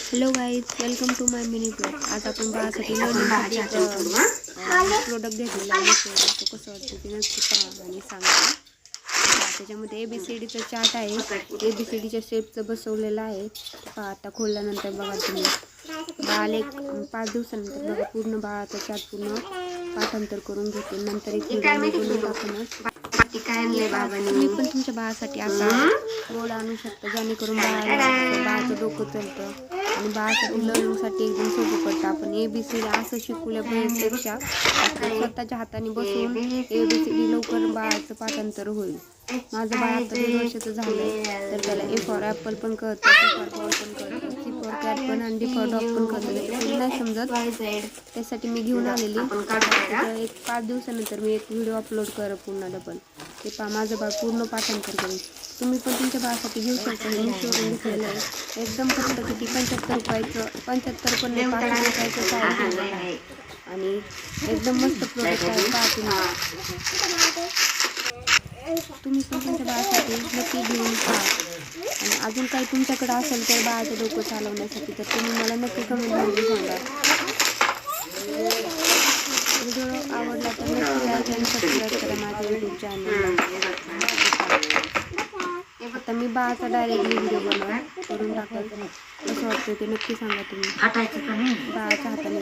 Hello guys, welcome to my mini blog. आज आपण बाळासाठी लर्निंगसाठी प्रोडक्ट घेतलेला आहे. तो कसं वाटतं ते नक्की पहा आणि सांगा. त्याच्यामध्ये ABCDचं चार्ट आहे. ABCDच्या शेपचं बसवलेलं आहे. पहा, आता खोलल्यानंतर बघा तुम्ही बाळाला एक 5 दिवसानंतर बघा पूर्ण बाळाचा चार्ट पूर्ण पाठांतर करून घेते. नंतर एक व्हिडिओ टाकणार. तुम्ही पण तुमच्या बाळासाठी असा बोर्ड आणू शकता जेणेकरून बाळाचं डोकं चलतं आणि बाळासाठी लर्निंगसाठी एकदम सोपं पडतं. आपण ABCD असं शिकवल्यापेक्षा स्वतःच्या हाताने बसून ABCD लवकर बाळाचं पाठांतर होईल. माझं बाळ आता 1.5 वर्षाचं झालंय, तर त्याला A फॉर ॲपल पण कळतं, C फॉर बॉल पण कळतं, C फॉर कॅट पण आणि D फॉर डॉग पण कळतं. नाही समजत त्यासाठी मी घेऊन आलेली. एक 5 दिवसानंतर मी एक व्हिडिओ अपलोड कर पुन्हा डबल. ते पहा, माझं बाळ पूर्ण पाठांतर करेल. तुम्ही पण तुमच्या बाळासाठी घेऊ शकता. हे मिशोवरून घेतलेलं आहे. एकदम फक्त किती 75 रुपयाचं, 75 पण नाही, 5 रुपयाचं काय आहे आणि एकदम मस्त प्रोडक्ट आहे. पहा तुम्ही पण तुमच्या बाळासाठी नक्की घेऊन पहा. आणि अजून काही तुमच्याकडे असेल तर बाळाचं डोकं चालवण्यासाठी तर तुम्ही मला नक्की कमेंटमध्ये सांगा. व्हिडिओ आवडला तर नक्की लाईक आणि सबस्क्राईब करा माझ्या यूट्यूब चॅनलला. आता मी बाळाचा डायरेक्टली व्हिडिओ करून टाकायचं. कसं वाटतं ते नक्की सांगा तुम्ही. बाळाच्या हाताने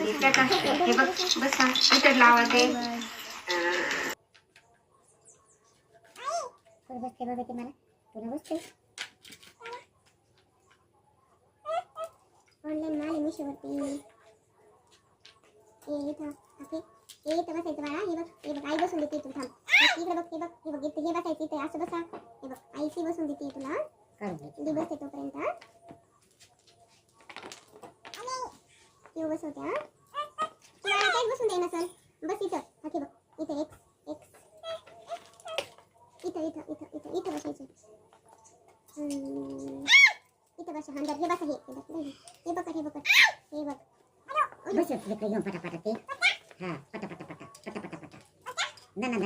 ऑनलाईन माल मिशोवरती इथं बसायचं बाळा. हे बघ आई बसून देते तुला. थांब, इकडे बघ, हे बसायचं इथे. असं बसा. हे बघ आईची बसून देते तुला. दिवस आहे तोपर्यंत येऊ बसवते. तुला काहीच बसून दे नसल. बस इथं. हे बघ इथे इथं बसायचं. इथं बसा. हे बघ हे बघ बस इकडे घेऊन पटापटा ते. हा पटा दना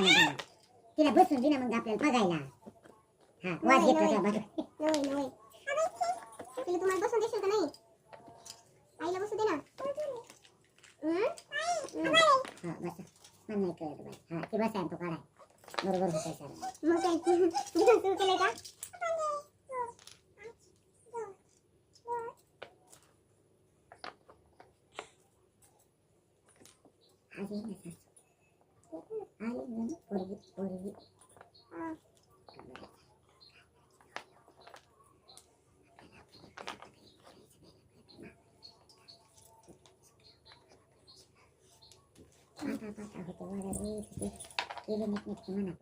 तिला बसून दे ना मग आपल्याला बघायला. हा वाज येतो त्या बघ. नवय तिला तुम्हाला बसून देशील का नाही? आईला बसू दे ना. हा बस. मन नाही कळत बाई. हा ती बसाय तो काढाय. बरोबर होतंय सर. मग काय सुरू केलंय का? आता होते